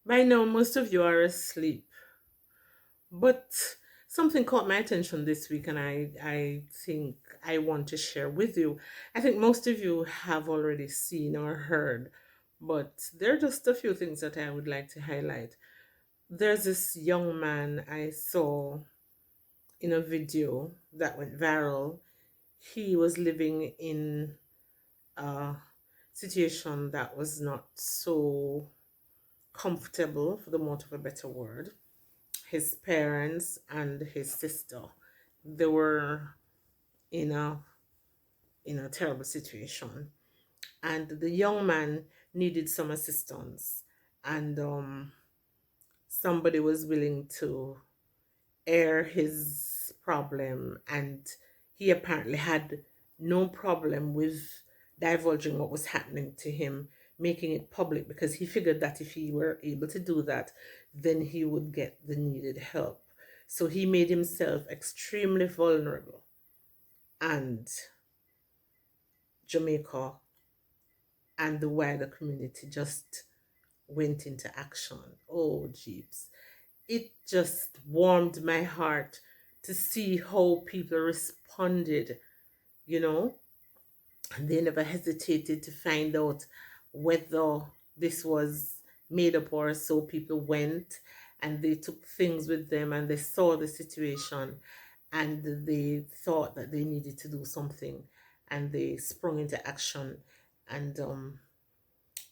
By now, most of you are asleep, but something caught my attention this week, and I think I want to share with you. I think most of you have already seen or heard, but there are just a few things that I would like to highlight. There's this young man I saw in a video that went viral. He was living in a situation that was not so comfortable, for the want of a better word. His parents and his sister, they were in a terrible situation, and the young man needed some assistance, and somebody was willing to air his problem, and he apparently had no problem with divulging what was happening to him, making it public, because he figured that if he were able to do that, then he would get the needed help. So he made himself extremely vulnerable, and Jamaica and the wider community just went into action. Oh, jeeps. It just warmed my heart to see how people responded, you know. They never hesitated to find out whether this was made up or so. People went and they took things with them and they saw the situation and they thought that they needed to do something and they sprung into action, and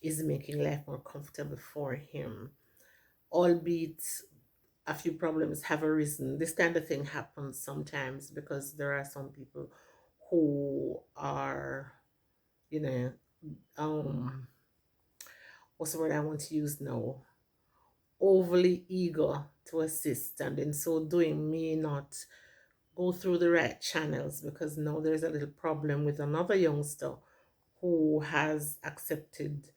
is making life more comfortable for him. Albeit a few problems have arisen. This kind of thing happens sometimes because there are some people who are, you know, um, what's the word I want to use now? Overly eager to assist, and in so doing, may not go through the right channels, because now there's a little problem with another youngster who has accepted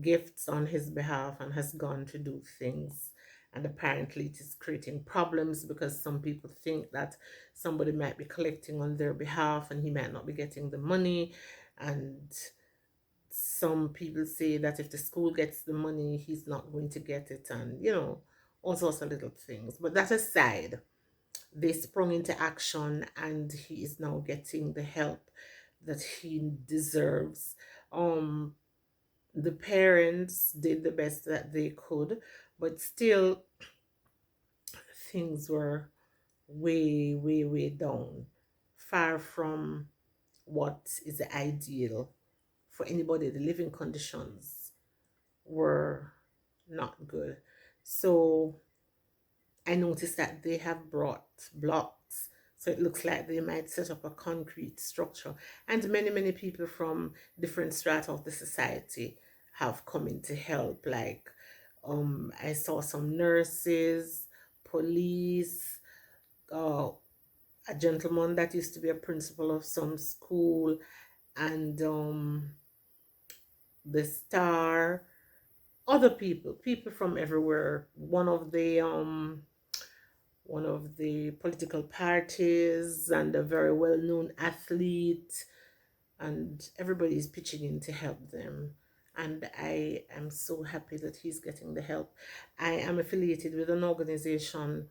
gifts on his behalf and has gone to do things. And apparently, it is creating problems because some people think that somebody might be collecting on their behalf and he might not be getting the money. And some people say that if the school gets the money, he's not going to get it, and all sorts of little things. But that aside, they sprung into action and he is now getting the help that he deserves. Um, the parents did the best that they could, but still, things were way, way, way down, far from what is ideal for anybody. The living conditions were not good. So I noticed that they have brought blocks. So it looks like they might set up a concrete structure. And many, many people from different strata of the society have come in to help. Like, I saw some nurses, police, uh, a gentleman that used to be a principal of some school, and the star, other people, people from everywhere. One of the political parties and a very well known athlete, and everybody is pitching in to help them. And I am so happy that he's getting the help. I am affiliated with an organization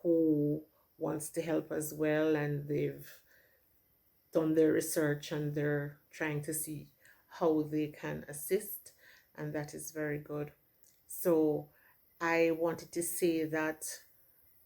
who wants to help as well, and they've done their research and they're trying to see how they can assist, and that is very good. So I wanted to say that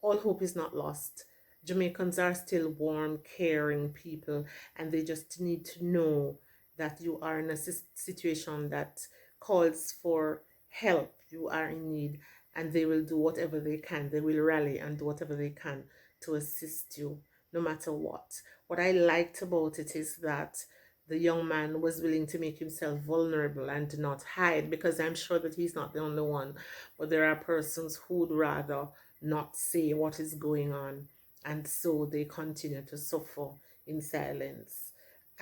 all hope is not lost. Jamaicans are still warm, caring people, and they just need to know that you are in a situation that calls for help. You are in need, and they will do whatever they can. They will rally and do whatever they can to assist you, no matter what. What I liked about it is that the young man was willing to make himself vulnerable and not hide, because I'm sure that he's not the only one, but there are persons who would rather not say what is going on, and so they continue to suffer in silence.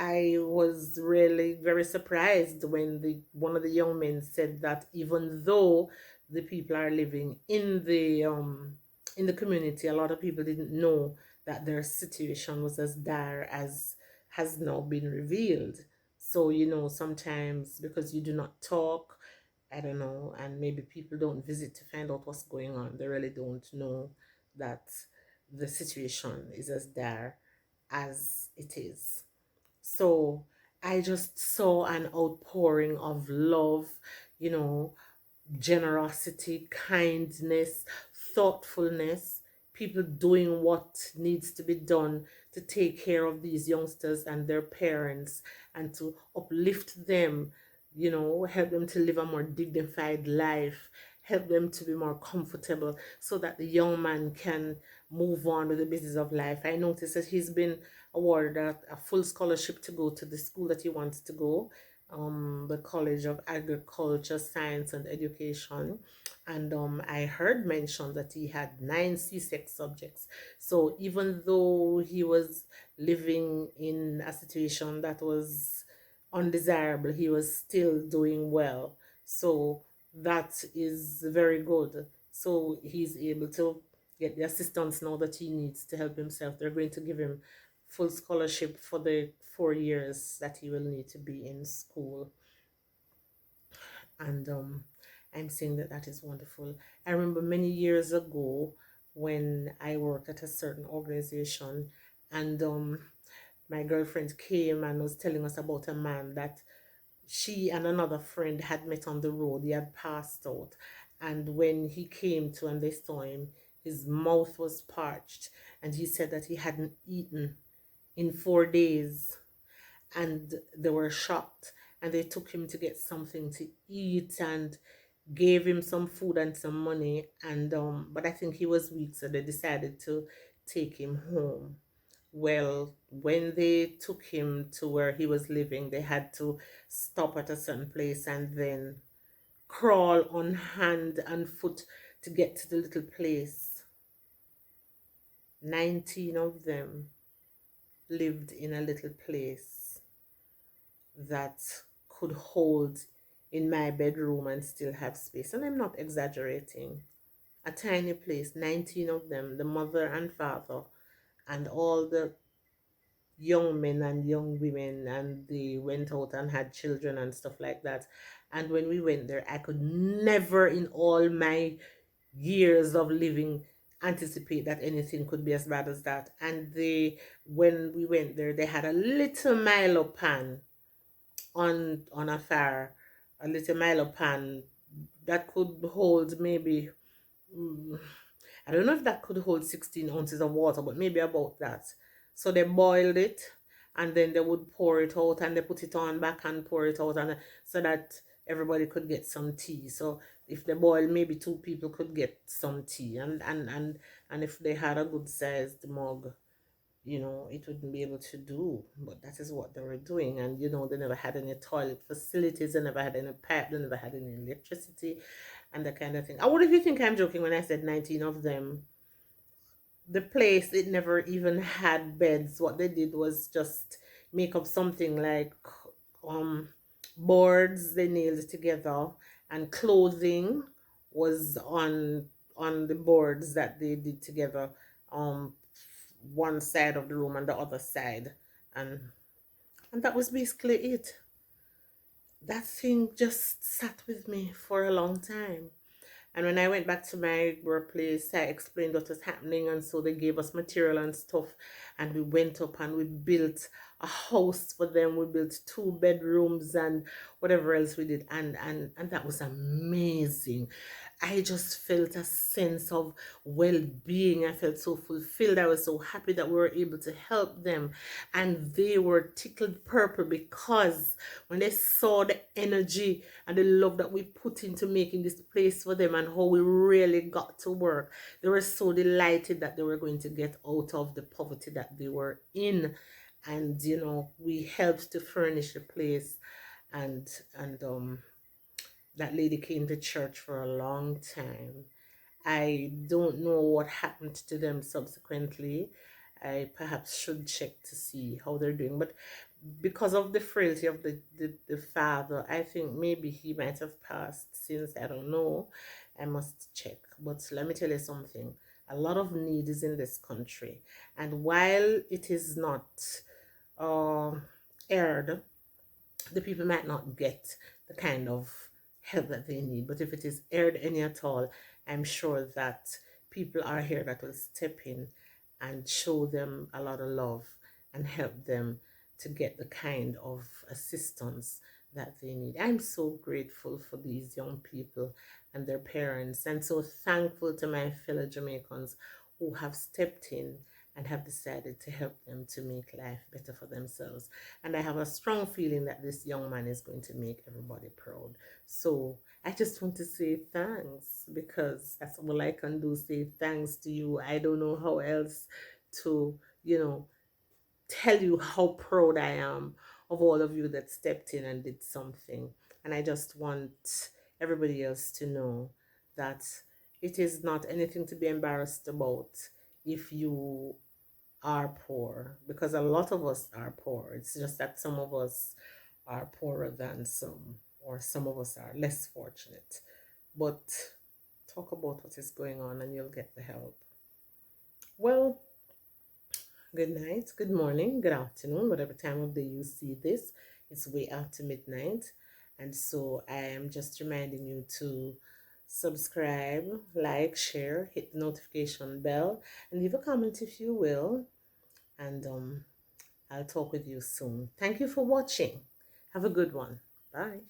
I was really very surprised when the one of the young men said that even though the people are living in the community, a lot of people didn't know that their situation was as dire as has now been revealed. So sometimes because you do not talk, I don't know, and maybe people don't visit to find out what's going on. They really don't know that the situation is as dire as it is. So I just saw an outpouring of love, you know, generosity, kindness, thoughtfulness, people doing what needs to be done to take care of these youngsters and their parents and to uplift them, help them to live a more dignified life, help them to be more comfortable so that the young man can move on with the business of life. I noticed that he's been awarded a full scholarship to go to the school that he wants to go, the College of Agriculture, Science, and Education. And I heard mention that he had 9 C6 subjects. So even though he was living in a situation that was undesirable, he was still doing well. So that is very good. So he's able to get the assistance now that he needs to help himself. They're going to give him full scholarship for the 4 years that he will need to be in school. And I'm saying that that is wonderful. I remember many years ago when I worked at a certain organization, and my girlfriend came and was telling us about a man that she and another friend had met on the road. He had passed out, and when he came to and they saw him, his mouth was parched, and he said that he hadn't eaten in 4 days, and they were shocked, and they took him to get something to eat and gave him some food and some money, and but I think he was weak, so they decided to take him home. Well, when they took him to where he was living, they had to stop at a certain place and then crawl on hand and foot to get to the little place. 19 of them lived in a little place that could hold in my bedroom and still have space. And I'm not exaggerating. A tiny place, 19 of them, the mother and father, and all the young men and young women, and they went out and had children and stuff like that. And when we went there, I could never in all my years of living anticipate that anything could be as bad as that. And when we went there, they had a little Milo pan on a fire, a little Milo pan that could hold maybe, mm, I don't know if that could hold 16 ounces of water, but maybe about that. So they boiled it, and then they would pour it out, and they put it on back and pour it out, and so that everybody could get some tea. So if they boil, maybe 2 people could get some tea, and if they had a good sized mug, it wouldn't be able to do. But that is what they were doing. And, they never had any toilet facilities, they never had any pipe, they never had any electricity, and that kind of thing. What if you think I'm joking when I said 19 of them? The place, it never even had beds. What they did was just make up something like um boards they nailed together, and clothing was on the boards that they did together, um one side of the room and the other side, and that was basically it. That thing just sat with me for a long time. And when I went back to my workplace, I explained what was happening, and so they gave us material and stuff, and we went up and we built a house for them. We built 2 bedrooms and whatever else we did, and that was amazing. I just felt a sense of well-being. I felt so fulfilled. I was so happy that we were able to help them, and they were tickled purple because when they saw the energy and the love that we put into making this place for them and how we really got to work, they were so delighted that they were going to get out of the poverty that they were in. And we helped to furnish the place, and that lady came to church for a long time. I don't know what happened to them subsequently. I perhaps should check to see how they're doing. But because of the frailty of the father, I think maybe he might have passed since. I don't know. I must check. But let me tell you something. A lot of need is in this country. And while it is not uh, aired, the people might not get the kind of help that they need. But if it is aired any at all, I'm sure that people are here that will step in and show them a lot of love and help them to get the kind of assistance that they need. I'm so grateful for these young people and their parents, and so thankful to my fellow Jamaicans who have stepped in and have decided to help them to make life better for themselves. And I have a strong feeling that this young man is going to make everybody proud. So I just want to say thanks, because that's all I can do, say thanks to you. I don't know how else to, you know, tell you how proud I am of all of you that stepped in and did something. And I just want everybody else to know that it is not anything to be embarrassed about if you are poor, because a lot of us are poor. It's just that some of us are poorer than some, or some of us are less fortunate. But talk about what is going on and you'll get the help. Well, good night, good morning, good afternoon, whatever time of day you see this. It's way after midnight. And so I am just reminding you to subscribe, like, share, hit the notification bell, and leave a comment if you will. And I'll talk with you soon. Thank you for watching. Have a good one. Bye.